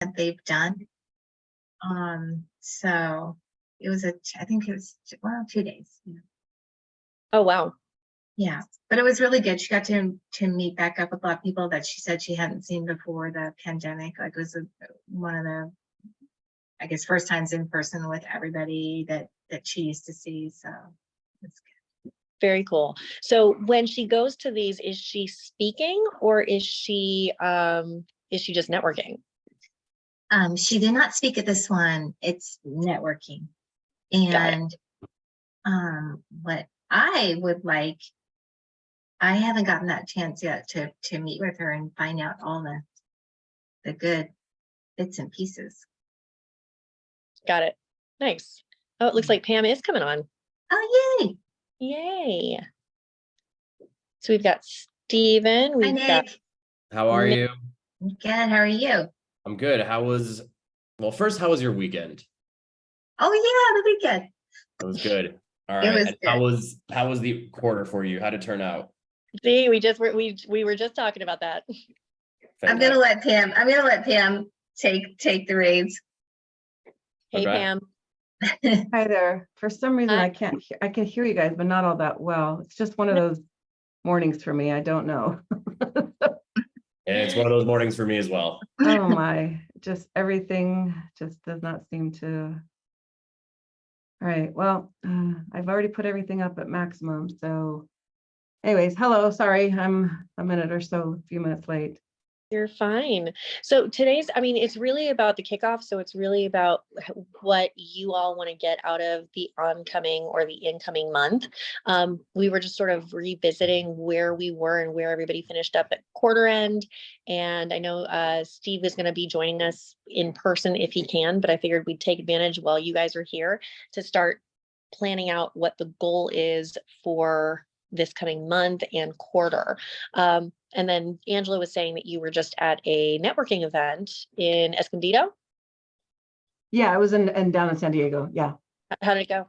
that they've done. So it was I think it was, well, 2 days. Oh, wow. Yeah, but it was really good. She got to meet back up with a lot of people that she said she hadn't seen before the pandemic. Like, it was one of the, I guess, first times in person with everybody that she used to see. So it's good. Very cool. So when she goes to these, is she speaking or is she just networking? She did not speak at this one. It's networking. And what I would like, I haven't gotten that chance yet to meet with her and find out all the good bits and pieces. Got it. Nice. Oh, it looks like Pam is coming on. Oh, yay. Yay. So we've got Steven. Hi, Nick. How are you? Good. How are you? I'm good. Well, first, how was your weekend? Oh, yeah, the weekend. It was good. All right. It was And good. how was the quarter for you? How'd it turn out? See, we were just talking about that. I'm gonna let Pam take the reins. Hey, Okay. Pam. Hi there. For some reason, Hi. I can hear you guys, but not all that well. It's just one of those mornings for me. I don't know. And it's one of those mornings for me as well. Oh my, just everything just does not seem to. All right, well, I've already put everything up at maximum. So anyways, hello, sorry, I'm a minute or so, a few minutes late. You're fine. So today's, I mean, it's really about the kickoff. So it's really about what you all want to get out of the oncoming or the incoming month. We were just sort of revisiting where we were and where everybody finished up at quarter end. And I know Steve is going to be joining us in person if he can, but I figured we'd take advantage while you guys are here to start planning out what the goal is for this coming month and quarter. And then Angela was saying that you were just at a networking event in Escondido. Yeah, I was down in San Diego. Yeah. How did it go?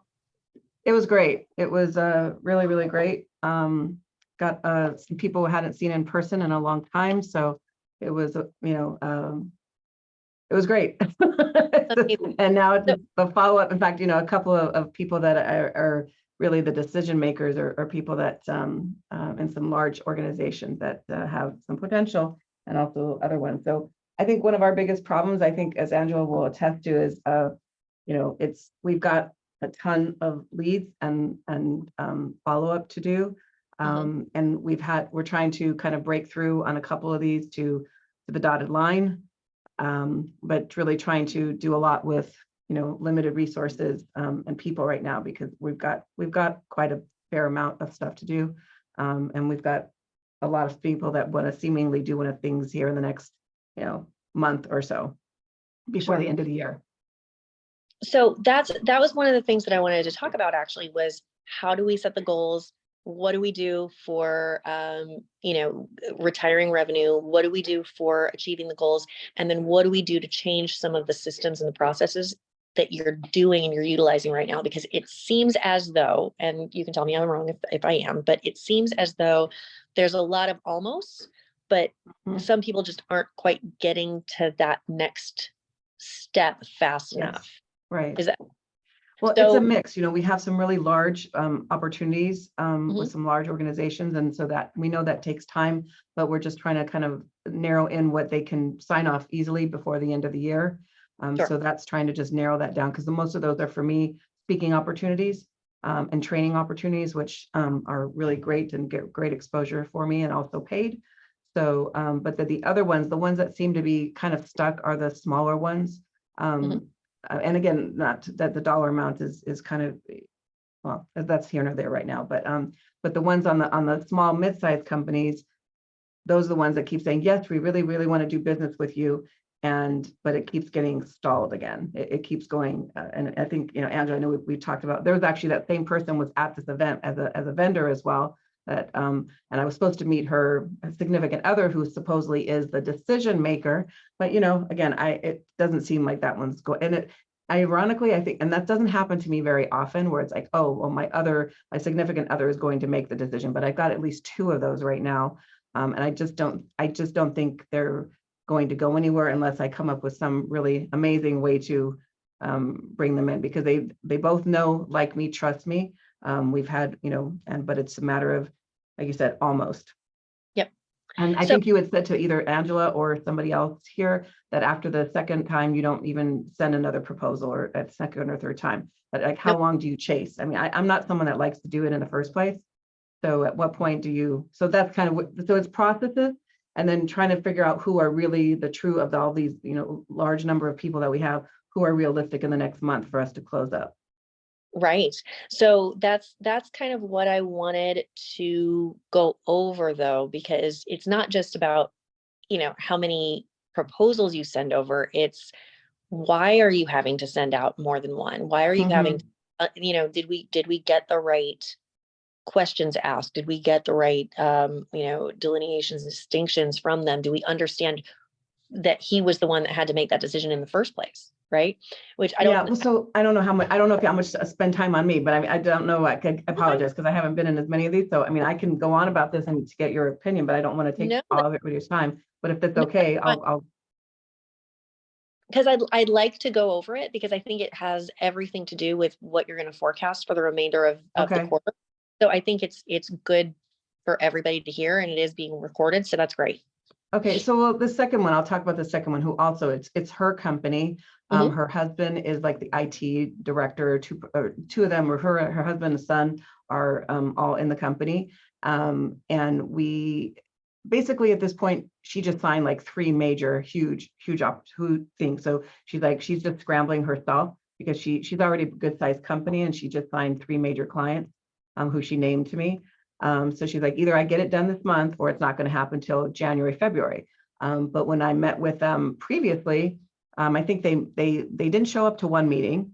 It was great. It was really, really great. Got some people who hadn't seen in person in a long time. So it was, it was great. And now it's the follow-up. In fact, a couple of people that are really the decision makers or people that in some large organizations that have some potential, and also other ones. So I think one of our biggest problems, I think, as Angela will attest to, is we've got a ton of leads and follow-up to do. And we're trying to kind of break through on a couple of these to the dotted line, but really trying to do a lot with limited resources and people right now, because we've got quite a fair amount of stuff to do, and we've got a lot of people that want to seemingly do one of things here in the next month or so before the end of the year. So that was one of the things that I wanted to talk about, actually, was how do we set the goals? What do we do for retiring revenue? What do we do for achieving the goals? And then what do we do to change some of the systems and the processes that you're doing and you're utilizing right now? Because it seems as though, and you can tell me I'm wrong if I am, but it seems as though there's a lot of almost, but some people just aren't quite getting to that next step fast enough. Right. Is that? Well, it's a mix. We have some really large opportunities with some large organizations. And so that we know that takes time, but we're just trying to kind of narrow in what they can sign off easily before the end of the year. Sure. So that's trying to just narrow that down, because most of those are, for me, speaking opportunities and training opportunities, which are really great and get great exposure for me and also paid. So, but the other ones, the ones that seem to be kind of stuck, are the smaller ones. And again, not that the dollar amount is kind of, well, that's here nor there right now, but the ones on the small mid-sized companies, those are the ones that keep saying, yes, we really, really want to do business with you. But it keeps getting stalled again. It keeps going. And I think, Angela, I know we talked about, there was actually that same person was at this event as a vendor as well. That and I was supposed to meet her significant other, who supposedly is the decision maker. But again, it doesn't seem like that one's going. And it, ironically, I think, and that doesn't happen to me very often, where it's like, oh, well, my significant other is going to make the decision. But I've got at least two of those right now, and I just don't think they're going to go anywhere unless I come up with some really amazing way to bring them in, because they both know, like me, trust me. We've had, but it's a matter of, like you said, almost. Yep. And I think you had said to either Angela or somebody else here that after the second time, you don't even send another proposal, or at second or third time. But like, how long do you chase? I mean, I'm not someone that likes to do it in the first place. So at what point do you, so that's kind of what, so it's processes, and then trying to figure out who are really the true of all these, large number of people that we have, who are realistic in the next month for us to close up. Right. So that's kind of what I wanted to go over, though, because it's not just about, how many proposals you send over. It's why are you having to send out more than one? Why are you having, did we get the right questions asked? Did we get the right, delineations and distinctions from them? Do we understand that he was the one that had to make that decision in the first place? Right. Which I don't. Yeah. Well, so I don't know how much to spend time on me, but I don't know. I apologize because I haven't been in as many of these. So, I mean, I can go on about this and to get your opinion, but I don't want to take all of everybody's time. But if it's okay, I'll. Because I'd like to go over it, because I think it has everything to do with what you're going to forecast for the remainder of the quarter. So I think it's good for everybody to hear, and it is being recorded. So that's great. Okay, so the second one, I'll talk about the second one, who also it's her company. Her husband is like the IT director. Two of them, or her husband and son, are all in the company. And we basically at this point, she just signed like 3 major, huge things. So she's just scrambling herself, because she's already a good sized company, and she just signed 3 major clients who she named to me. So she's like, either I get it done this month, or it's not going to happen till January, February. But when I met with them previously, I think they didn't show up to one meeting.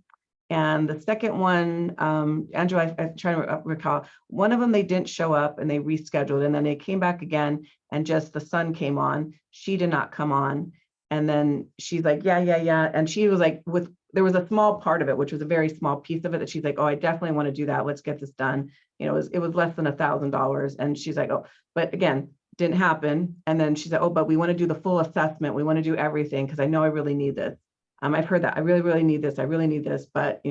And the second one, Andrew, I'm trying to recall, one of them they didn't show up and they rescheduled, and then they came back again, and just the son came on. She did not come on. And then she's like, yeah. And she was like, there was a small part of it, which was a very small piece of it, that she's like, oh, I definitely want to do that. Let's get this done. It was less than $1,000. And she's like, oh, but again, didn't happen. And then she said, oh, but we want to do the full assessment. We want to do everything, because I know I really need this. I've heard that I really, really need this. I really need this. But,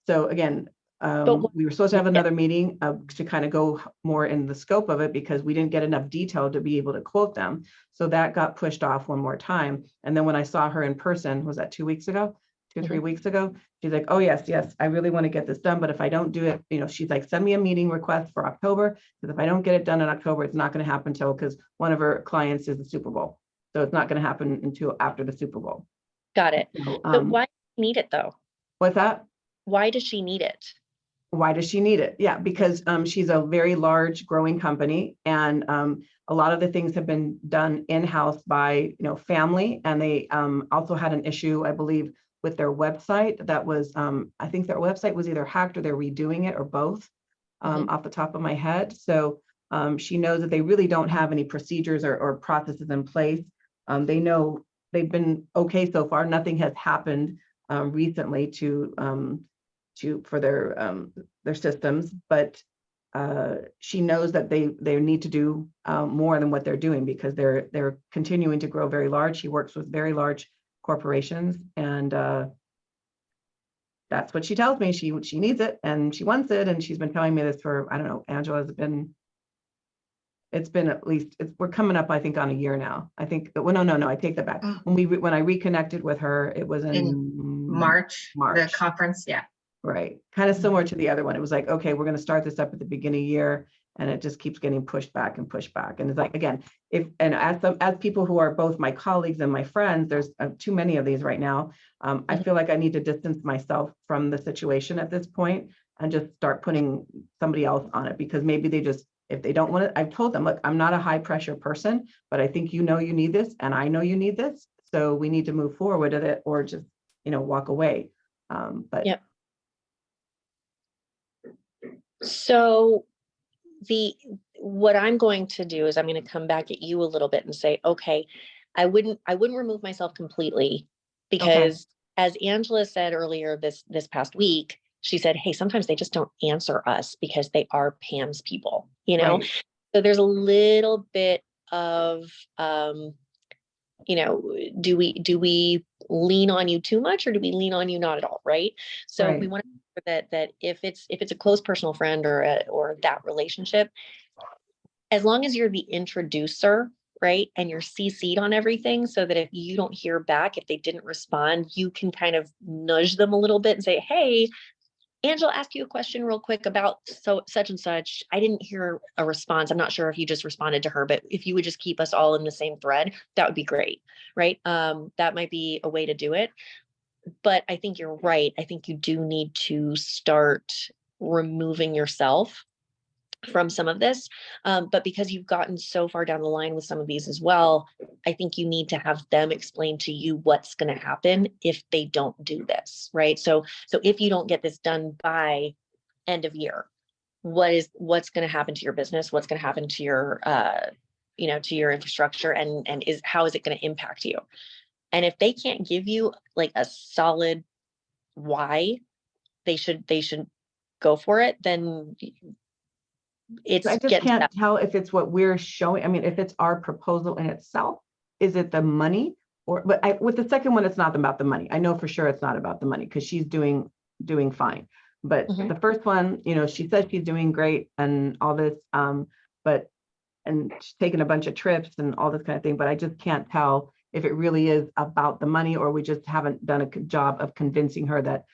so again, we were supposed to have another meeting to kind of go more in the scope of it, because we didn't get enough detail to be able to quote them. So that got pushed off one more time. And then when I saw her in person, was that 2 weeks ago? 2 or 3 weeks ago, she's like, oh, yes, I really want to get this done. But if I don't do it, she's like, send me a meeting request for October. Because if I don't get it done in October, it's not going to happen because one of her clients is the Super Bowl. So it's not going to happen until after the Super Bowl. Got it. So why do you need it, though? What's that? Why does she need it? Why does she need it? Yeah, because she's a very large growing company, and a lot of the things have been done in-house by family, and they also had an issue, I believe, with their website that was I think their website was either hacked or they're redoing it, or both, off the top of my head. So she knows that they really don't have any procedures or processes in place. They know they've been okay so far. Nothing has happened recently for their systems, but she knows that they need to do more than what they're doing, because they're continuing to grow very large. She works with very large corporations, and that's what she tells me. She needs it and she wants it, and she's been telling me this for, I don't know, Angela's been. It's been at least, we're coming up, I think, on a year now. I think, well, no, I take that back. When I reconnected with her, it was in March, the conference. Yeah. Right. Kind of similar to the other one. It was like, okay, we're going to start this up at the beginning of the year, and it just keeps getting pushed back. And it's like, again, as people who are both my colleagues and my friends, there's too many of these right now. I feel like I need to distance myself from the situation at this point and just start putting somebody else on it, because maybe if they don't want it, I've told them, look, I'm not a high pressure person, but I think you need this, and I know you need this. So we need to move forward with it, or just, walk away. But yeah. So what I'm going to do is I'm going to come back at you a little bit and say, okay, I wouldn't remove myself completely, because as Angela said earlier this past week, she said, hey, sometimes they just don't answer us because they are Pam's people, Right. So there's a little bit of do we lean on you too much, or do we lean on you not at all, right? So Right. we want to make sure that if it's a close personal friend or that relationship, as long as you're the introducer, right, and you're CC'd on everything, so that if you don't hear back, if they didn't respond, you can kind of nudge them a little bit and say, hey, Angela, ask you a question real quick about such and such. I didn't hear a response. I'm not sure if you just responded to her, but if you would just keep us all in the same thread, that would be great, right? That might be a way to do it. But I think you're right. I think you do need to start removing yourself from some of this. But because you've gotten so far down the line with some of these as well, I think you need to have them explain to you what's going to happen if they don't do this, right? So if you don't get this done by end of year, what's going to happen to your business? What's going to happen to your, to your infrastructure, and how is it going to impact you? And if they can't give you like a solid why they should go for it, then it's I just can't tell if it's what we're showing. I mean, if it's our proposal in itself, is it the money? But with the second one, it's not about the money. I know for sure it's not about the money, because she's doing fine. But the first one, she said she's doing great and all this, and she's taking a bunch of trips and all this kind of thing. But I just can't tell if it really is about the money, or we just haven't done a good job of convincing her that,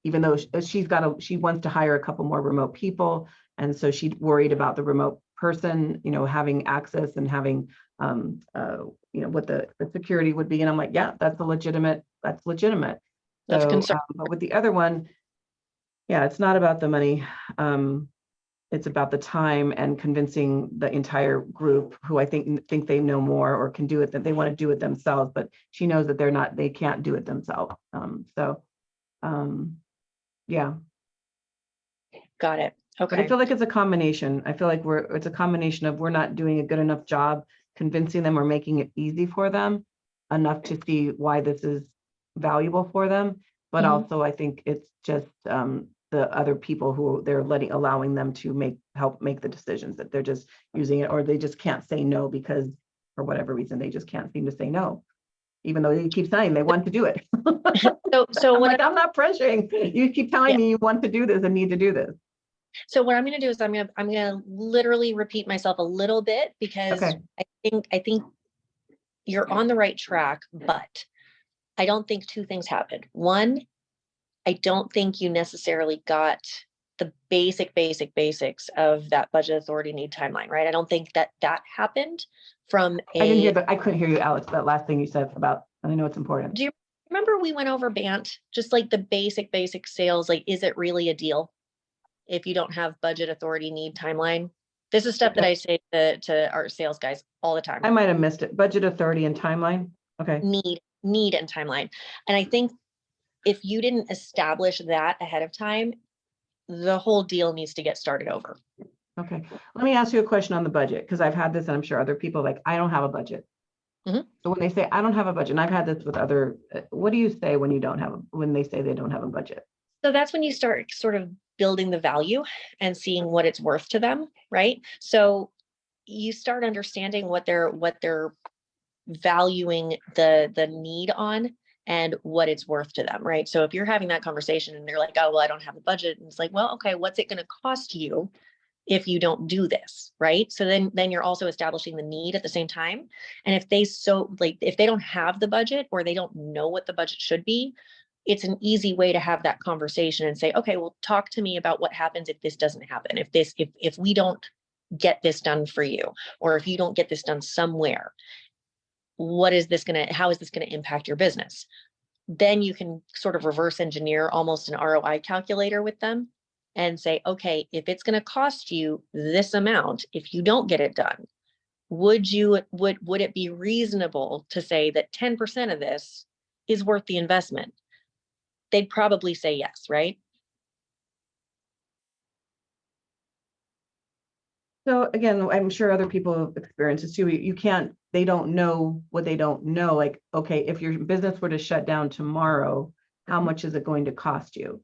even though she wants to hire a couple more remote people, and so she's worried about the remote person, having access and having, what the security would be. And I'm like, yeah, that's legitimate. That's concerned. But with the other one, yeah, it's not about the money. It's about the time and convincing the entire group, who I think they know more or can do it, that they want to do it themselves, but she knows that they can't do it themselves. Yeah. Got it. Okay. But I feel like it's a combination. I feel like it's a combination of, we're not doing a good enough job convincing them or making it easy for them enough to see why this is valuable for them. But also, I think it's just the other people who they're allowing them to help make the decisions, that they're just using it, or they just can't say no because for whatever reason, they just can't seem to say no, even though they keep saying they want to do it. So I'm not pressuring. You keep telling me you want to do this and need to do this. So what I'm going to do is I'm going to literally repeat myself a little bit, because I think you're on the right track, but I don't think two things happened. One, I don't think you necessarily got the basics of that budget authority need timeline, right? I don't think that happened from I couldn't hear you, Alex, that last thing you said about, and I know it's important. Do you remember we went over BANT, just like the basic sales, like, is it really a deal if you don't have budget authority need timeline? This is stuff that I say to our sales guys all the time. I might have missed it. Budget authority and timeline. Okay. Need and timeline. And I think if you didn't establish that ahead of time, the whole deal needs to get started over. Okay. Let me ask you a question on the budget, because I've had this, and I'm sure other people, like, I don't have a budget. So when they say I don't have a budget, and I've had this with other, what do you say when they say they don't have a budget? So that's when you start sort of building the value and seeing what it's worth to them, right? So you start understanding what they're valuing the need on and what it's worth to them, right? So if you're having that conversation and they're like, oh, well, I don't have a budget, and it's like, well, okay, what's it going to cost you if you don't do this, right? So then you're also establishing the need at the same time. And if they don't have the budget, or they don't know what the budget should be, it's an easy way to have that conversation and say, okay, well, talk to me about what happens if this doesn't happen. If we don't get this done for you, or if you don't get this done somewhere, how is this going to impact your business? Then you can sort of reverse engineer almost an ROI calculator with them and say, okay, if it's going to cost you this amount, if you don't get it done, would it be reasonable to say that 10% of this is worth the investment? They'd probably say yes, right? So again, I'm sure other people have experienced this too. They don't know what they don't know. Like, okay, if your business were to shut down tomorrow, how much is it going to cost you?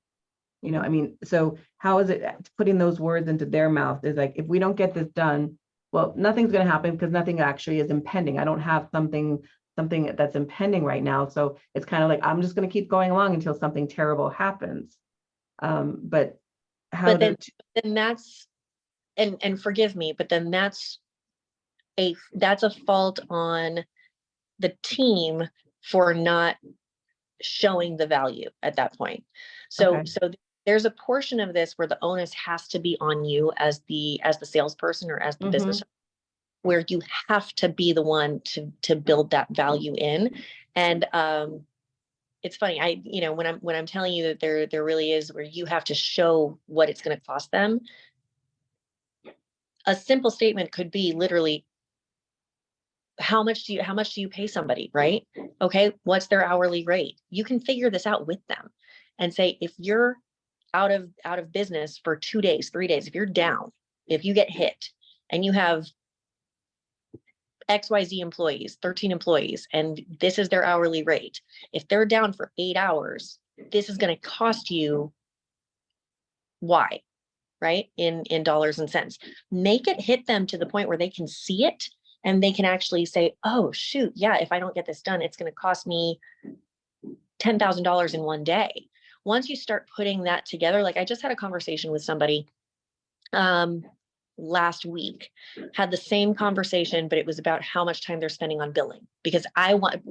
So how is it putting those words into their mouth is like, if we don't get this done, well, nothing's going to happen because nothing actually is impending. I don't have something something that's impending right now. So it's kind of like, I'm just going to keep going along until something terrible happens. But how But then that's, and forgive me, but then that's a fault on the team for not showing the value at that point. So Okay. so there's a portion of this where the onus has to be on you as the salesperson or as the business, where you have to be the one to build that value in. And it's funny, when I'm telling you that there really is where you have to show what it's going to cost them. A simple statement could be literally, how much do you pay somebody, right? Okay, what's their hourly rate? You can figure this out with them and say, if you're out of business for 2 days, 3 days, if you're down, if you get hit and you have XYZ employees, 13 employees, and this is their hourly rate. If they're down for 8 hours, this is going to cost you Y, right? In dollars and cents. Make it hit them to the point where they can see it and they can actually say, oh, shoot, yeah, if I don't get this done, it's going to cost me $10,000 in 1 day. Once you start putting that together, like I just had a conversation with somebody last week, had the same conversation, but it was about how much time they're spending on billing, because I want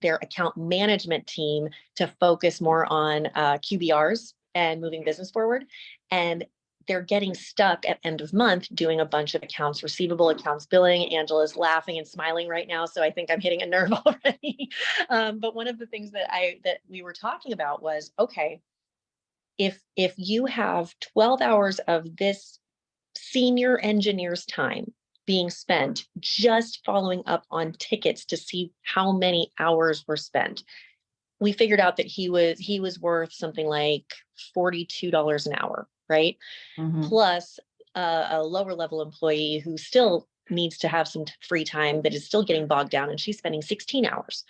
their account management team to focus more on QBRs and moving business forward. And they're getting stuck at end of month doing a bunch of accounts receivable, accounts billing. Angela's laughing and smiling right now, so I think I'm hitting a nerve already. But one of the things that we were talking about was, okay, if you have 12 hours of this senior engineer's time being spent just following up on tickets to see how many hours were spent, we figured out that he was worth something like $42 an hour, right? Plus a lower level employee who still needs to have some free time, but is still getting bogged down, and she's spending 16 hours.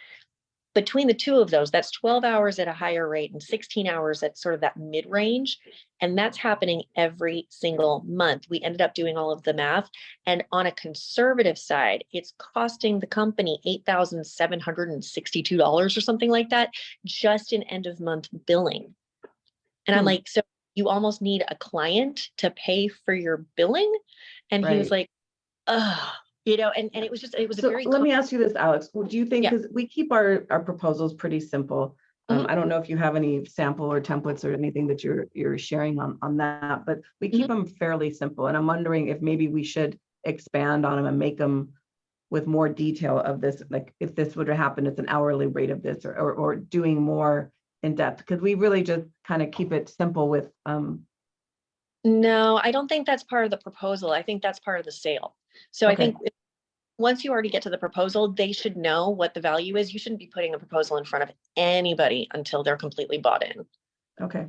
Between the two of those, that's 12 hours at a higher rate and 16 hours at sort of that mid-range. And that's happening every single month. We ended up doing all of the math. And on a conservative side, it's costing the company $8,762 or something like that, just in end of month billing. And I'm like, so you almost need a client to pay for your billing? And he was like, oh, and it was a very. Let me ask you this, Alex. Do you think, because we keep our proposals pretty simple. I don't know if you have any sample or templates or anything that you're sharing on that, but we keep them fairly simple. And I'm wondering if maybe we should expand on them and make them with more detail of this, like if this would happen, it's an hourly rate of this, or doing more in depth, because we really just kind of keep it simple with. No, I don't think that's part of the proposal. I think that's part of the sale. So I think once you already get to the proposal, they should know what the value is. You shouldn't be putting a proposal in front of anybody until they're completely bought in. Okay.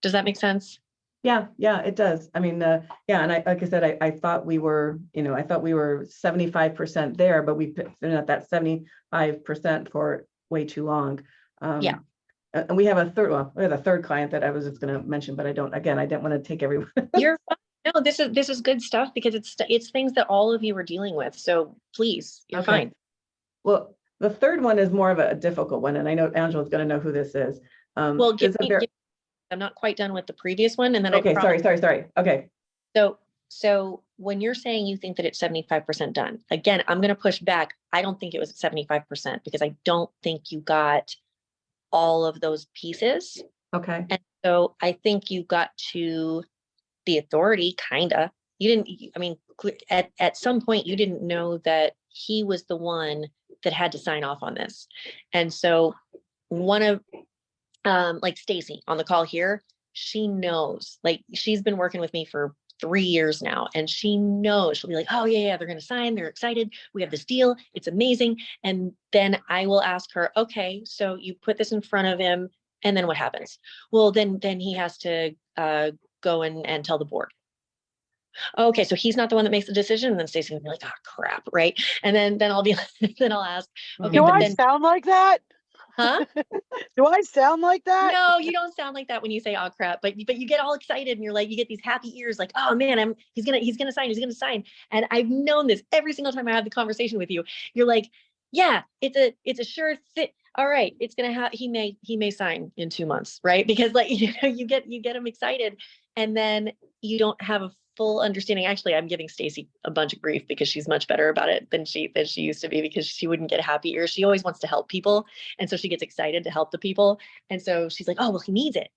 Does that make sense? Yeah, it does. I mean, and like I said, I thought we were, I thought we were 75% there, but we've been at that 75% for way too long. And we have a third client that I was just going to mention, but I didn't want to take everyone. You're fine. No, this is good stuff, because it's things that all of you are dealing with. So please, you're fine. Well, the third one is more of a difficult one, and I know Angela's going to know who this is. Well, I'm not quite done with the previous one, and then sorry. Okay. So when you're saying you think that it's 75% done, again, I'm going to push back. I don't think it was 75%, because I don't think you got all of those pieces. Okay. And so I think you got to the authority, kinda. You didn't, I mean, at some point you didn't know that he was the one that had to sign off on this. And so one of, like Stacy on the call here, she knows, like she's been working with me for 3 years now, and she knows, she'll be like, oh yeah, they're going to sign. They're excited. We have this deal. It's amazing. And then I will ask her, okay, so you put this in front of him, and then what happens? Well, then he has to go and tell the board. Okay, so he's not the one that makes the decision. And then Stacey will be like, oh crap, right? And then I'll be then I'll ask, okay, Do but I then sound like that? Huh? Do I sound like that? No, you don't sound like that when you say "oh crap," but you get all excited and you're like, you get these happy ears, like, oh man, he's gonna sign. And I've known this every single time I have the conversation with you. You're like, yeah, it's a sure fit. All right, it's gonna have he may sign in 2 months, right? Because like you get him excited, and then you don't have a full understanding. Actually, I'm giving Stacy a bunch of grief because she's much better about it than she used to be, because she wouldn't get happy ears. She always wants to help people, and so she gets excited to help the people. And so she's like, oh, well, he needs it.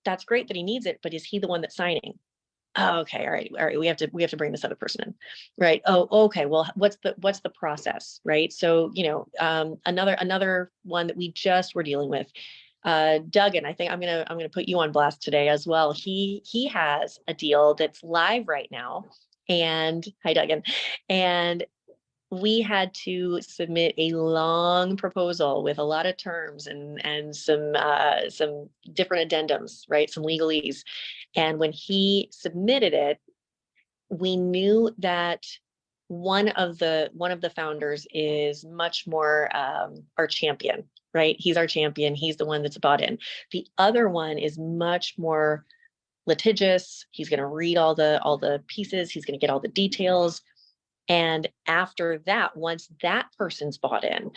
That's great that he needs it, but is he the one that's signing? Oh, okay. All right. We have to bring this other person in. Right. Oh, okay. Well, what's the process? Right. So, another one that we just were dealing with, Duggan, I think I'm going to put you on blast today as well. He has a deal that's live right now. And hi, Duggan. And we had to submit a long proposal with a lot of terms and some different addendums, right? Some legalese. And when he submitted it, we knew that one of the founders is much more our champion, right? He's our champion. He's the one that's bought in. The other one is much more litigious. He's going to read all the pieces. He's going to get all the details. And after that, once that person's bought in,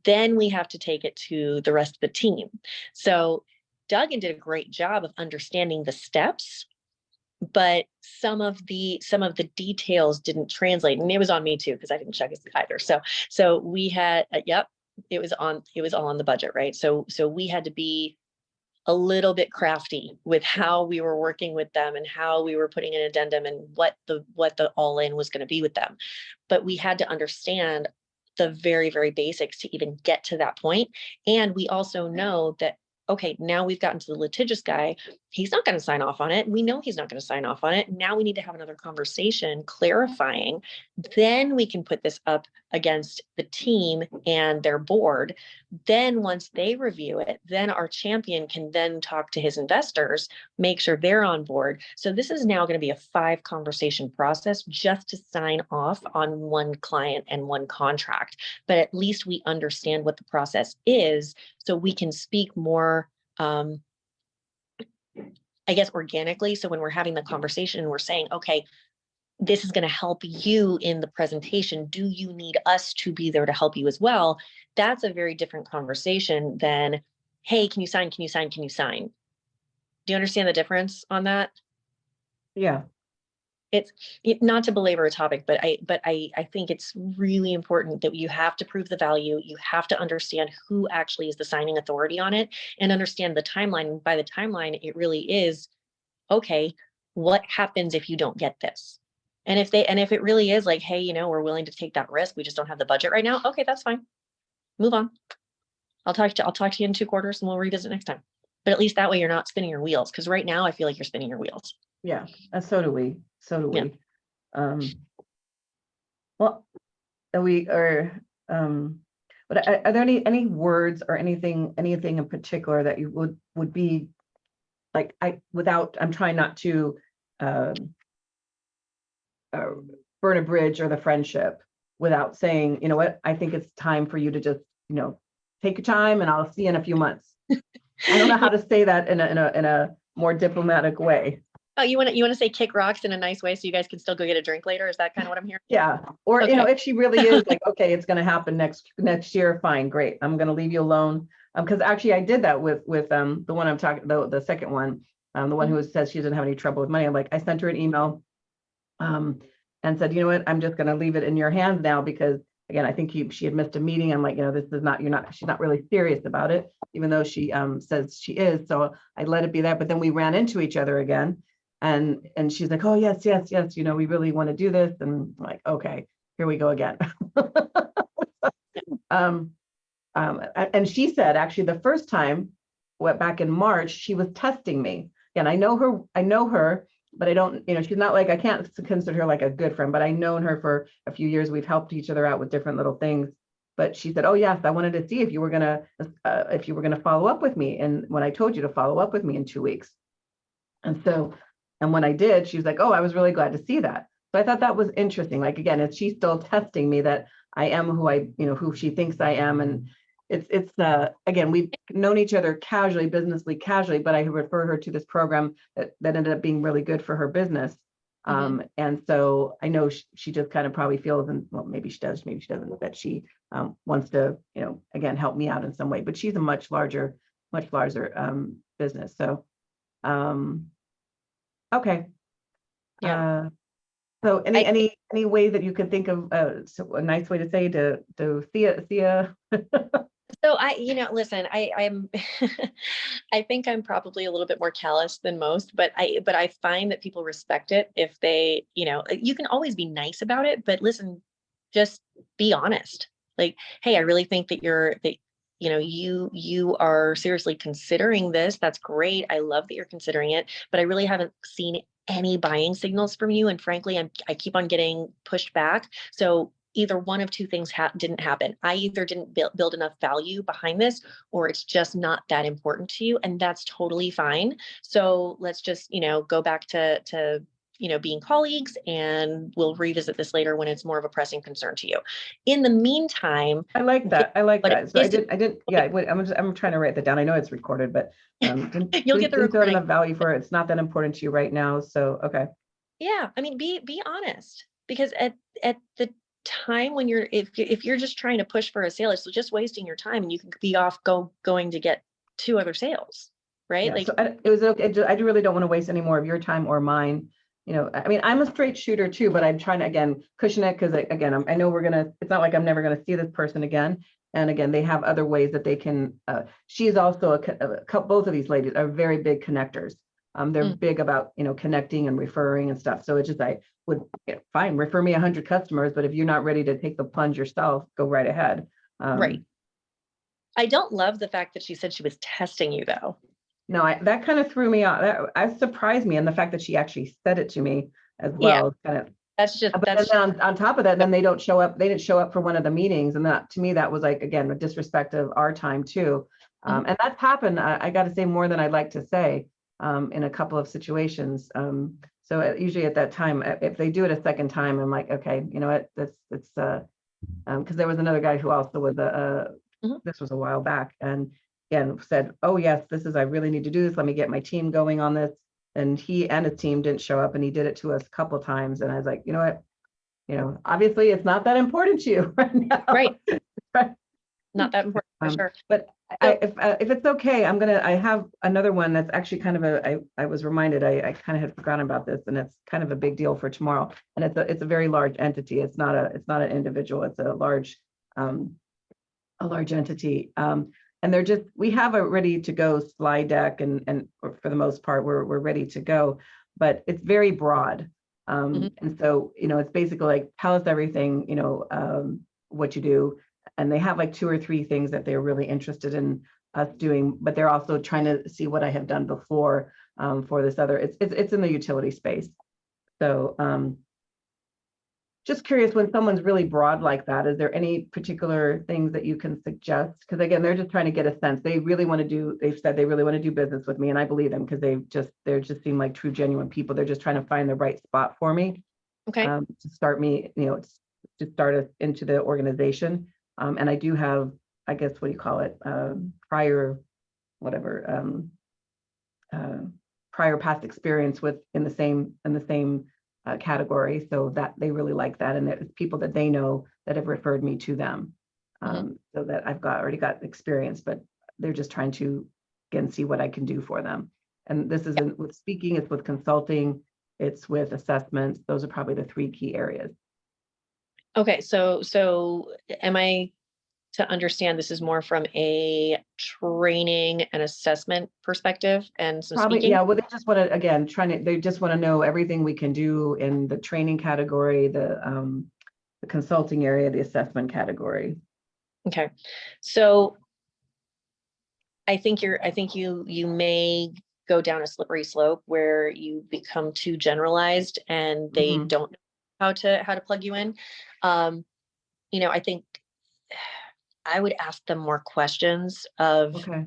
then we have to take it to the rest of the team. So Duggan did a great job of understanding the steps, but some of the details didn't translate. And it was on me too, because I didn't check it either. So we had, it was all on the budget, right? So we had to be a little bit crafty with how we were working with them and how we were putting an addendum and what the all in was going to be with them. But we had to understand the very, very basics to even get to that point. And we also know that, okay, now we've gotten to the litigious guy. He's not going to sign off on it. We know he's not going to sign off on it. Now we need to have another conversation clarifying. Then we can put this up against the team and their board. Then once they review it, then our champion can then talk to his investors, make sure they're on board. So this is now going to be a 5 conversation process just to sign off on one client and one contract. But at least we understand what the process is, so we can speak more, I guess, organically. So when we're having the conversation and we're saying, okay, this is going to help you in the presentation. Do you need us to be there to help you as well? That's a very different conversation than, hey, can you sign? Can you sign? Can you sign? Do you understand the difference on that? Yeah. It's not to belabor a topic, but I think it's really important that you have to prove the value. You have to understand who actually is the signing authority on it and understand the timeline. By the timeline, it really is, okay, what happens if you don't get this? And if it really is like, hey, we're willing to take that risk, we just don't have the budget right now. Okay, that's fine. Move on. I'll talk to you in 2 quarters and we'll revisit next time. But at least that way you're not spinning your wheels. Because right now I feel like you're spinning your wheels. Yeah. And so do we. Yeah. Well, we are, but are there any words or anything in particular that you would be like, I'm trying not to burn a bridge or the friendship without saying, you know what, I think it's time for you to just, take your time and I'll see you in a few months. I don't know how to say that in a more diplomatic way. Oh, you want to say kick rocks in a nice way so you guys can still go get a drink later? Is that kind of what I'm hearing? Yeah. Or, okay. If she really is like, okay, it's going to happen next year. Fine. Great. I'm going to leave you alone. Because actually I did that with the one I'm talking about, the second one, the one who says she doesn't have any trouble with money. I'm like, I sent her an email and said, you know what, I'm just going to leave it in your hands now, because again, I think she had missed a meeting. I'm like, this is not, she's not really serious about it, even though she says she is. So I let it be that. But then we ran into each other again. And she's like, oh, yes, we really want to do this. And I'm like, okay, here we go again. And she said, actually, the first time, back in March, she was testing me. And I know her, but I don't, she's not like, I can't consider her like a good friend, but I've known her for a few years. We've helped each other out with different little things. But she said, oh, yes, I wanted to see if you were going to follow up with me. And when I told you to follow up with me in 2 weeks. And when I did, she was like, oh, I was really glad to see that. So I thought that was interesting. Like, again, she's still testing me that I am who who she thinks I am. it's again, we've known each other casually, businessly casually, but I refer her to this program that ended up being really good for her business. And so I know she just kind of probably feels, and well, maybe she does, maybe she doesn't, that she wants to, again, help me out in some way, but she's a much larger business. So, okay. Yeah. So any way that you could think of so a nice way to say to Thea? So listen, I'm I think I'm probably a little bit more callous than most, but I find that people respect it if they, you can always be nice about it, but listen, just be honest. Like, hey, I really think that you are seriously considering this. That's great. I love that you're considering it, but I really haven't seen any buying signals from you. And frankly, I keep on getting pushed back. So either one of two things didn't happen. I either didn't build enough value behind this, or it's just not that important to you. And that's totally fine. So let's just, go back to being colleagues, and we'll revisit this later when it's more of a pressing concern to you. In the meantime, I like that. So I didn't. Yeah, I'm trying to write that down. I know it's recorded, but you'll get the didn't build recording. enough value for it. It's not that important to you right now. So okay. Yeah, I mean, be honest, because at the time when if you're just trying to push for a sale, it's just wasting your time, and you can be off going to get 2 other sales, right? Yeah, so it was okay. I really don't want to waste any more of your time or mine. I mean, I'm a straight shooter too, but I'm trying to, again, cushion it because again, I know it's not like I'm never going to see this person again. And again, they have other ways that they can, she's also both of these ladies are very big connectors. They're big about, connecting and referring and stuff. So it's just, I would, fine, refer me 100 customers, but if you're not ready to take the plunge yourself, go right ahead. Right. I don't love the fact that she said she was testing you though. No, that kind of threw me off. That surprised me, and the fact that she actually said it to me as well. Yeah, kind of. That's just. But then on top of that, then they don't show up. They didn't show up for one of the meetings, and that to me that was like again a disrespect of our time too. And that's happened. I got to say more than I'd like to say in a couple of situations. So usually at that time, if they do it a second time, I'm like, okay, you know what, that's because there was another guy who also was this was a while back, and again said, oh yes, I really need to do this. Let me get my team going on this. And he and his team didn't show up, and he did it to us a couple of times. And I was like, you know what, obviously it's not that important to you right now. Right. Not that important for sure. But if it's okay, I have another one that's actually kind of I was reminded, I kind of had forgotten about this, and it's kind of a big deal for tomorrow. And it's a very large entity. It's not an individual. It's a large entity. And we have a ready to go slide deck, and for the most part, we're ready to go, but it's very broad. And so, it's basically like, tell us everything, what you do. And they have like 2 or 3 things that they're really interested in us doing, but they're also trying to see what I have done before for this other, it's in the utility space. So just curious, when someone's really broad like that, is there any particular things that you can suggest? Because again, they're just trying to get a sense. They've said they really want to do business with me, and I believe them because they just seem like true, genuine people. They're just trying to find the right spot for me. Okay. To start me, to start us into the organization. And I do have, I guess, what do you call it? Prior past experience in the same category, so that they really like that, and it's people that they know that have referred me to them, so that I've already got experience, but they're just trying to again see what I can do for them. And this isn't with speaking; it's with consulting, it's with assessments. Those are probably the 3 key areas. Okay, so am I to understand this is more from a training and assessment perspective and some Probably, speaking? yeah. Well, they just want to, again, they just want to know everything we can do in the training category, the consulting area, the assessment category. Okay, so I think you may go down a slippery slope where you become too generalized and they don't know how to plug you in. I think I would ask them more questions of Okay.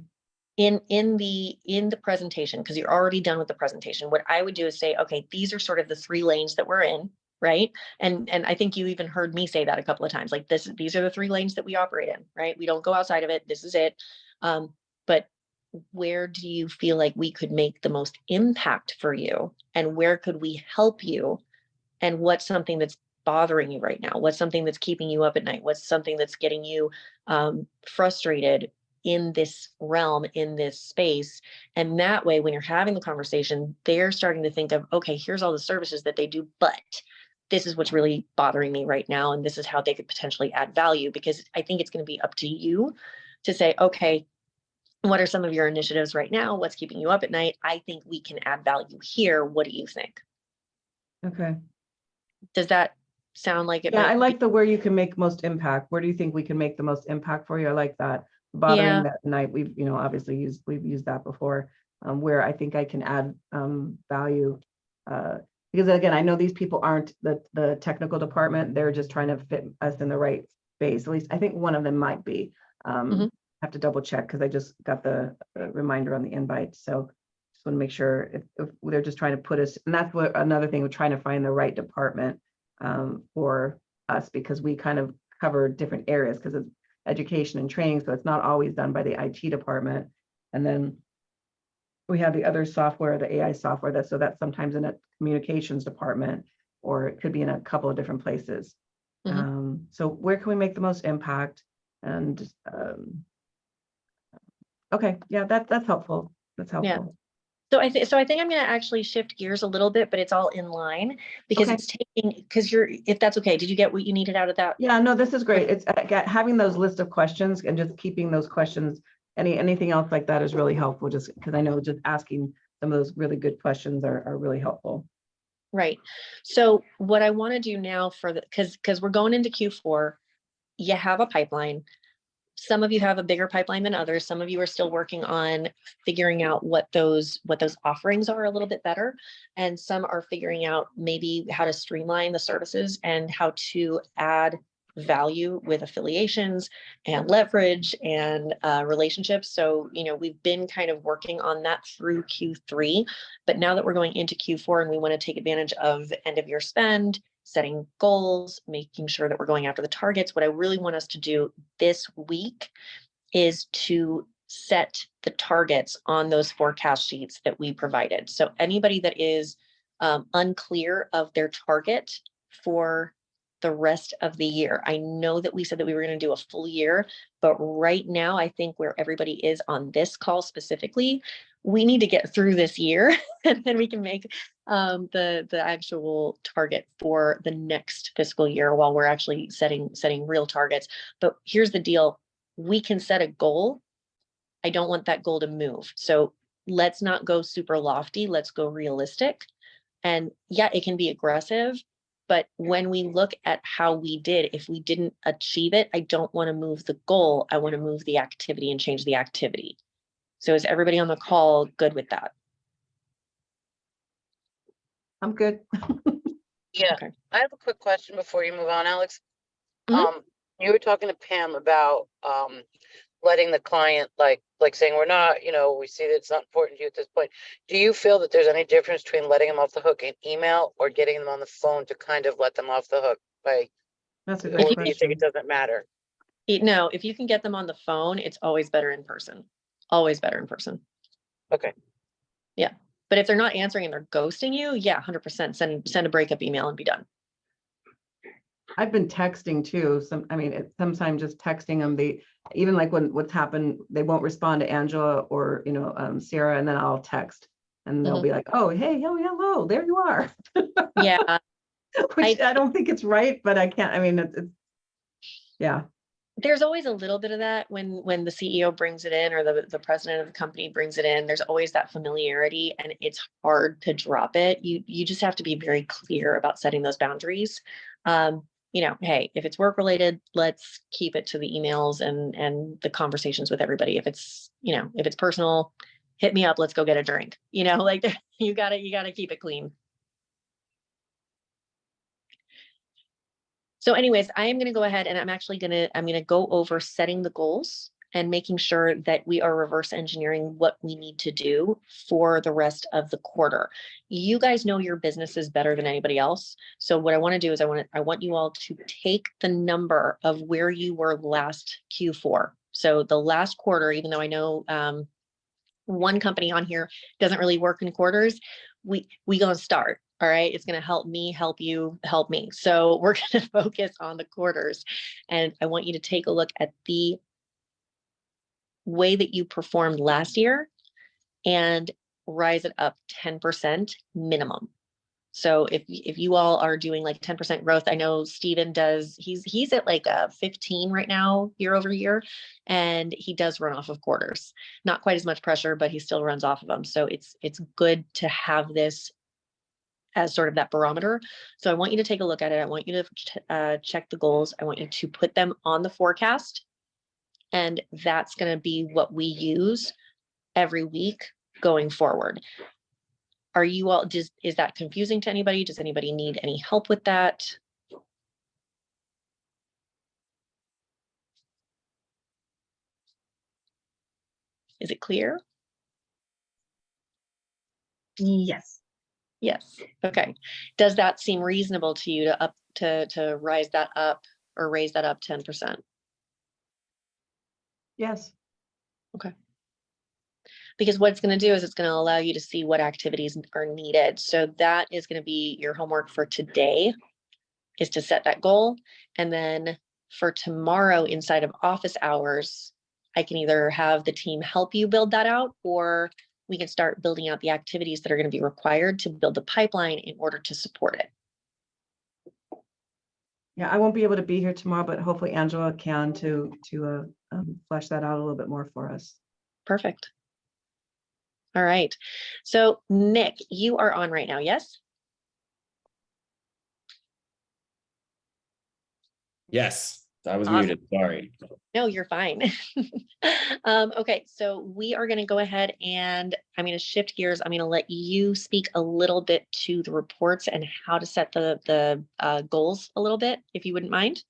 in the presentation, because you're already done with the presentation. What I would do is say, okay, these are sort of the 3 lanes that we're in. right? And I think you even heard me say that a couple of times, like these are the 3 lanes that we operate in, right? We don't go outside of it. This is it. But where do you feel like we could make the most impact for you? And where could we help you? And what's something that's bothering you right now? What's something that's keeping you up at night? What's something that's getting you frustrated in this realm, in this space? And that way, when you're having the conversation, they're starting to think of, okay, here's all the services that they do, but this is what's really bothering me right now. And this is how they could potentially add value, because I think it's going to be up to you to say, okay, what are some of your initiatives right now? What's keeping you up at night? I think we can add value here. What do you think? Okay. Does that sound like it Yeah, might I be? like the where you can make most impact. Where do you think we can make the most impact for you? I like that. Bothering Yeah. that night, we've, obviously we've used that before, where I think I can add value. Because again, I know these people aren't the technical department. They're just trying to fit us in the right space. At least I think one of them might be. Mhm. Have to double check because I just got the reminder on the invite. So just want to make sure if they're just trying to put us, and that's what another thing, we're trying to find the right department for us, because we kind of cover different areas because it's education and training. So it's not always done by the IT department. And then we have the other software, the AI software, that's sometimes in a communications department, or it could be in a couple of different places. So where can we make the most impact? And okay, yeah, that's helpful. That's helpful. Yeah. So I think I'm going to actually shift gears a little bit, but it's all in line because Okay. it's taking, because if that's okay, did you get what you needed out of that? Yeah, no, this is great. It's having those list of questions and just keeping those questions. Anything else like that is really helpful, just because I know just asking some of those really good questions are really helpful. Right. So what I want to do now because we're going into Q4, you have a pipeline. Some of you have a bigger pipeline than others. Some of you are still working on figuring out what those offerings are a little bit better. And some are figuring out maybe how to streamline the services and how to add value with affiliations and leverage and relationships. So, we've been kind of working on that through Q3, but now that we're going into Q4 and we want to take advantage of end of year spend, setting goals, making sure that we're going after the targets. What I really want us to do this week is to set the targets on those forecast sheets that we provided. So anybody that is unclear of their target for the rest of the year, I know that we said that we were going to do a full year, but right now I think where everybody is on this call specifically, we need to get through this year and then we can make the actual target for the next fiscal year while we're actually setting real targets. But here's the deal. We can set a goal. I don't want that goal to move. So let's not go super lofty. Let's go realistic. And yeah, it can be aggressive, but when we look at how we did, if we didn't achieve it, I don't want to move the goal. I want to move the activity and change the activity. So is everybody on the call good with that? I'm good. Yeah, Okay. I have a quick question before you move on, Alex. Mhm. You were talking to Pam about letting the client like saying we're not, we see that it's not important to you at this point. Do you feel that there's any difference between letting them off the hook in email or getting them on the phone to kind of let them off the hook That's a or great do you think it question. doesn't matter? No, if you can get them on the phone, it's always better in person. Always better in person. Okay. Yeah. But if they're not answering and they're ghosting you, yeah, 100% send a breakup email and be done. I've been texting too. Sometimes just texting them. Even like what's happened, they won't respond to Angela or Sarah, and then I'll text, and they'll be like, "Oh, hey, oh, hello, there you are." Yeah. Which I don't think it's right, but I can't. It's yeah. There's always a little bit of that when the CEO brings it in or the president of the company brings it in. There's always that familiarity, and it's hard to drop it. You just have to be very clear about setting those boundaries. Hey, if it's work related, let's keep it to the emails and the conversations with everybody. If it's personal, hit me up. Let's go get a drink. Like you gotta keep it clean. So anyways, I am going to go ahead and I'm going to go over setting the goals and making sure that we are reverse engineering what we need to do for the rest of the quarter. You guys know your businesses better than anybody else. So what I want to do is I want you all to take the number of where you were last Q4. So the last quarter, even though I know one company on here doesn't really work in quarters, we gonna start. All right, it's gonna help me, help you, help me. So we're gonna focus on the quarters, and I want you to take a look at the way that you performed last year and rise it up 10% minimum. So if you all are doing like 10% growth, I know Steven does, he's at like a 15 right now, year over year, and he does run off of quarters. Not quite as much pressure, but he still runs off of them. So it's good to have this as sort of that barometer. So I want you to take a look at it. I want you to check the goals. I want you to put them on the forecast. And that's going to be what we use every week going forward. Are you all, is that confusing to anybody? Does anybody need any help with that? Is it clear? Yes. Yes. Okay. Does that seem reasonable to you to rise that up or raise that up 10%? Yes. Okay. Because what it's going to do is it's going to allow you to see what activities are needed. So that is going to be your homework for today, is to set that goal. And then for tomorrow inside of office hours, I can either have the team help you build that out, or we can start building out the activities that are going to be required to build the pipeline in order to support it. Yeah, I won't be able to be here tomorrow, but hopefully Angela can to flesh that out a little bit more for us. Perfect. All right. So Nick, you are on right now, yes? Yes, I was Awesome. muted. Sorry. No, you're fine. Okay, so we are going to go ahead and I'm going to shift gears. I'm going to let you speak a little bit to the reports and how to set the goals a little bit, if you wouldn't mind.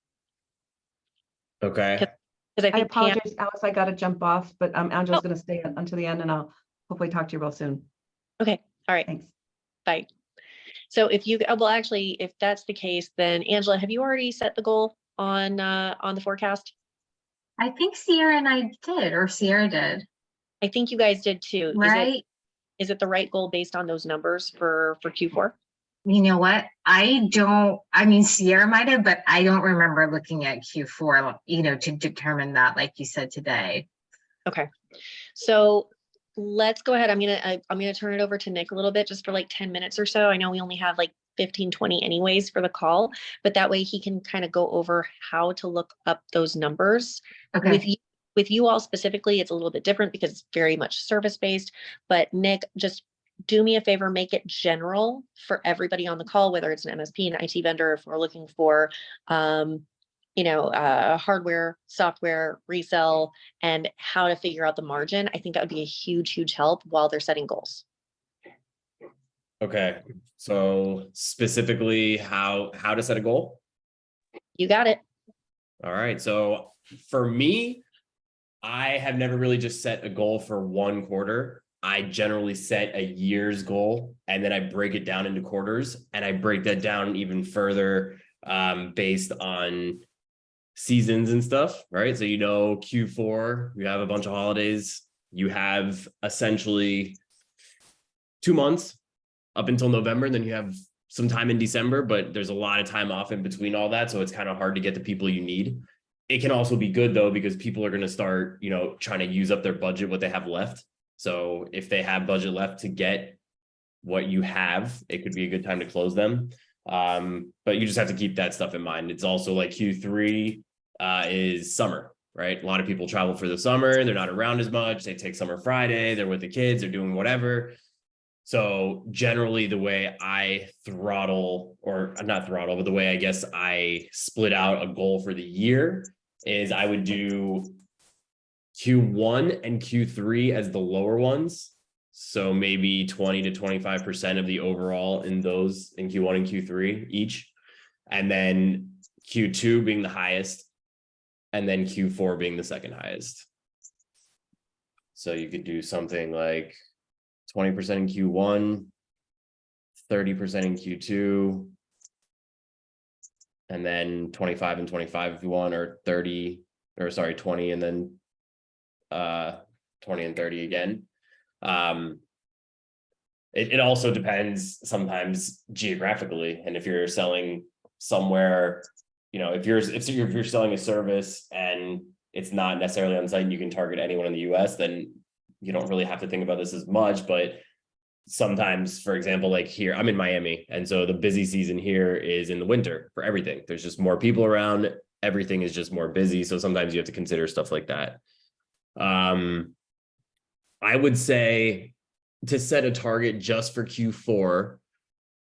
Okay. Because I I think Pam, apologize, Alice, I got to jump off, but Angela's going to stay until the end, and I'll hopefully talk to you real soon. okay, all right, Thanks. bye. So if you, well, actually, if that's the case, then Angela, have you already set the goal on the forecast? I think Sierra and I did, or Sierra did, I think you guys did too. right? Is it the right goal based on those numbers for Q4? You know what? I mean, Sierra might have, but I don't remember looking at Q4, to determine that, like you said today. Okay, so let's go ahead. I'm gonna turn it over to Nick a little bit, just for like 10 minutes or so. I know we only have like 15, 20 anyways for the call, but that way he can kind of go over how to look up those numbers. Okay. With you all specifically, it's a little bit different because it's very much service-based, but Nick, just do me a favor, make it general for everybody on the call, whether it's an MSP, an IT vendor, if we're looking for, hardware, software, resell, and how to figure out the margin. I think that would be a huge, huge help while they're setting goals. Okay. So specifically how to set a goal? You got it. All right. So for me, I have never really just set a goal for one quarter. I generally set a year's goal, and then I break it down into quarters, and I break that down even further based on seasons and stuff, right? So, Q4, you have a bunch of holidays. You have essentially 2 months up until November, and then you have some time in December, but there's a lot of time off in between all that. So it's kind of hard to get the people you need. It can also be good though, because people are going to start, trying to use up their budget, what they have left. So if they have budget left to get what you have, it could be a good time to close them. But you just have to keep that stuff in mind. It's also like Q3 is summer, right? A lot of people travel for the summer. They're not around as much. They take summer Friday. They're with the kids. They're doing whatever. So generally the way I throttle, or not throttle, but the way I guess I split out a goal for the year is I would do Q1 and Q3 as the lower ones. So maybe 20 to 25% of the overall in those in Q1 and Q3 each. And then Q2 being the highest, and then Q4 being the second highest. So you could do something like 20% in Q1, 30% in Q2, and then 25 and 25 if you want, or 30, or sorry, 20 and then 20 and 30 again. It also depends sometimes geographically, and if you're selling somewhere, you know, if you're selling a service and it's not necessarily on site and you can target anyone in the US, then you don't really have to think about this as much. But sometimes, for example, like here, I'm in Miami, and so the busy season here is in the winter for everything. There's just more people around, everything is just more busy, so sometimes you have to consider stuff like that. I would say to set a target just for Q4,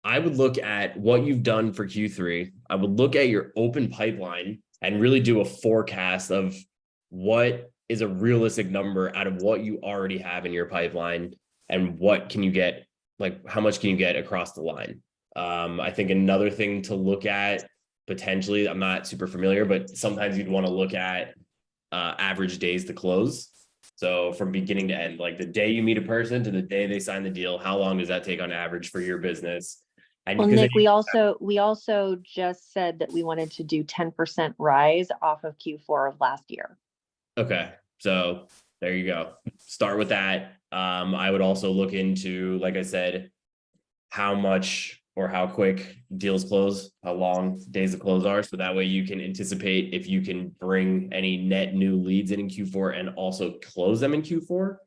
I would look at what you've done for Q3. I would look at your open pipeline and really do a forecast of what is a realistic number out of what you already have in your pipeline, and what can you get, like how much can you get across the line. I think another thing to look at potentially, I'm not super familiar, but sometimes you'd want to look at average days to close. So from beginning to end, like the day you meet a person to the day they sign the deal, how long does that take on average for your business? And Well, because Nick, we also just said that we wanted to do 10% rise off of Q4 of last year. okay, so there you go. Start with that. I would also look into, like I said, how much or how quick deals close, how long days to close are. So that way you can anticipate if you can bring any net new leads in Q4 and also close them in Q4.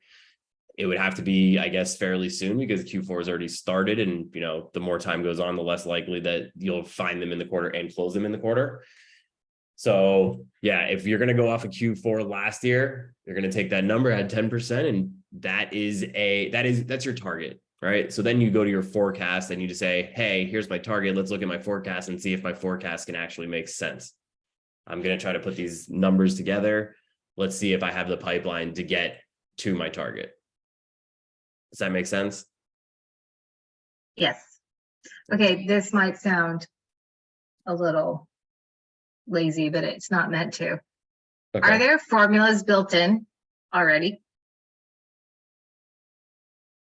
It would have to be, I guess, fairly soon, because Q4 has already started, and you know, the more time goes on, the less likely that you'll find them in the quarter and close them in the quarter. So yeah, if you're going to go off of Q4 last year, you're going to take that number, add 10%, and that's your target, right? So then you go to your forecast and you just say, hey, here's my target. Let's look at my forecast and see if my forecast can actually make sense. I'm going to try to put these numbers together. Let's see if I have the pipeline to get to my target. Does that make sense? Yes. Okay, this might sound a little lazy, but it's not meant to. Okay. Are there formulas built in already?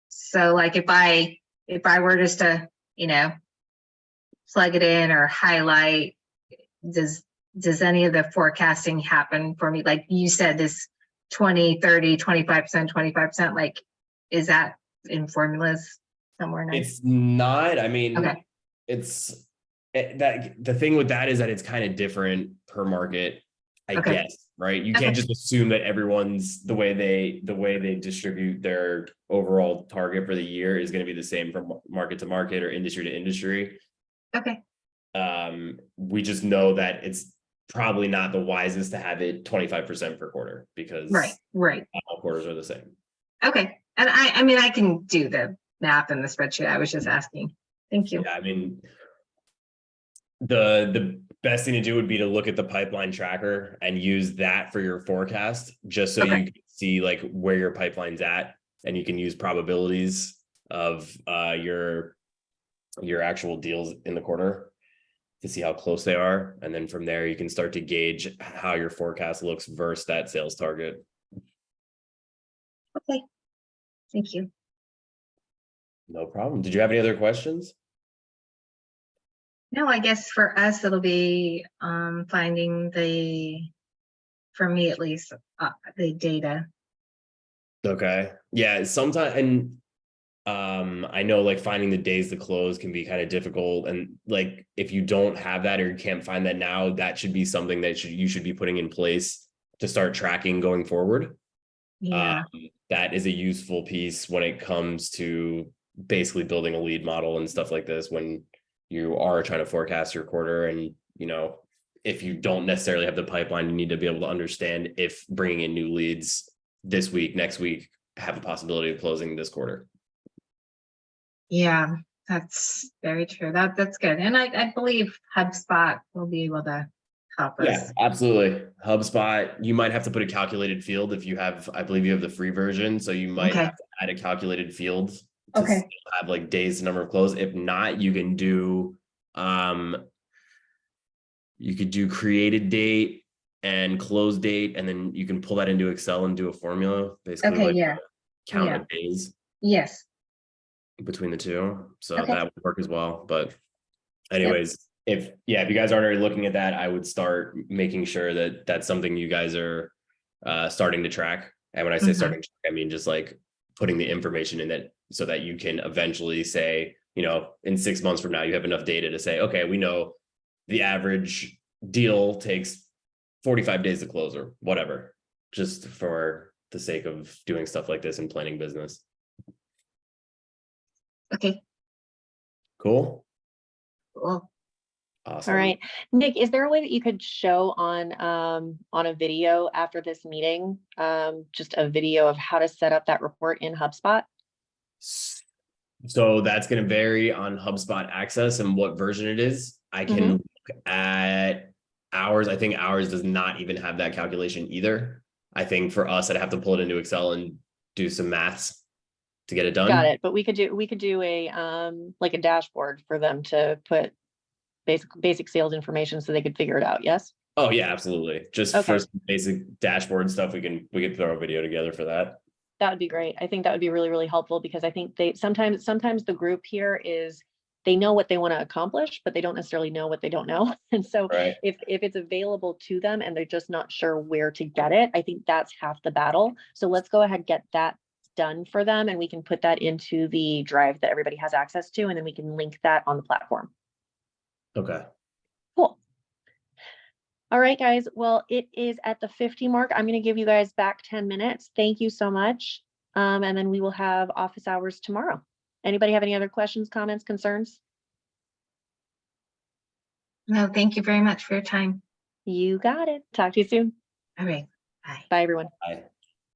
So like if I were just to, you know, plug it in or highlight, does any of the forecasting happen for me? Like you said, this 20, 30, 25%, 25%, like, is that in formulas somewhere nice? It's not, I mean, Okay. that the thing with that is that it's kind of different per market, I Okay. guess, right? You Okay. can't just assume that everyone's the way they distribute their overall target for the year is going to be the same from market to market or industry to industry. Okay. We just know that it's probably not the wisest to have it 25% per quarter, because Right. not all quarters are the same. Okay. And I mean, I can do the math in the spreadsheet. I was just asking. Thank you. Yeah, I mean, the best thing to do would be to look at the pipeline tracker and use that for your forecast, just so Okay. you can see like where your pipeline's at, and you can use probabilities of your actual deals in the quarter to see how close they are, and then from there you can start to gauge how your forecast looks versus that sales target. Okay. Thank you. No problem. Did you have any other questions? No, I guess for us, it'll be finding for me at least, the data. Okay. Yeah, sometimes, and I know like finding the days to close can be kind of difficult, and like if you don't have that or you can't find that now, that should be something that you should be putting in place to start tracking going forward. Yeah. That is a useful piece when it comes to basically building a lead model and stuff like this, when you are trying to forecast your quarter. And you know, if you don't necessarily have the pipeline, you need to be able to understand if bringing in new leads this week, next week, have a possibility of closing this quarter. Yeah, that's very true. That's good. And I believe HubSpot will be able to help us. Yeah, absolutely. HubSpot, you might have to put a calculated field if you have, I believe you have the free version, so you might Okay. have to add a calculated field to Okay. have like days, number of close. If not, you can do you could do created date, and close date, and then you can pull that into Excel and do a formula, basically Okay, like yeah, count yeah. of days yes. between the two. So Okay. that would work as well. But anyways, if you guys aren't already looking at that, I would start making sure that that's something you guys are starting to track. And when I say Mhm. starting to track, I mean just like putting the information in it so that you can eventually say, you know, in 6 months from now, you have enough data to say, okay, we know the average deal takes 45 days to close or whatever, just for the sake of doing stuff like this and planning business. Okay, Cool. cool. Awesome. All right, Nick, is there a way that you could show on a video after this meeting, just a video of how to set up that report in HubSpot? So that's going to vary on HubSpot access and what version it is. I can look at ours. I think ours does not even have that calculation either. I think for us, I'd have to pull it into Excel and do some maths to get it done. Got it. But we could do a like a dashboard for them to put basic sales information so they could figure it out. Yes. Oh yeah, absolutely. Just Okay. for some basic dashboard stuff, we can throw a video together for that. That would be great. I think that would be really, really helpful because I think they sometimes the group here is they know what they want to accomplish, but they don't necessarily know what they don't know. And so Right. if it's available to them and they're just not sure where to get it, I think that's half the battle. So let's go ahead and get that done for them, and we can put that into the drive that everybody has access to, and then we can link that on the platform. Okay. Cool. All right, guys. Well, it is at the 50 mark. I'm going to give you guys back 10 minutes. Thank you so much. And then we will have office hours tomorrow. Anybody have any other questions, comments, concerns? No, thank you very much for your time. You got it. Talk to you soon. All right, bye. Bye, everyone. Bye.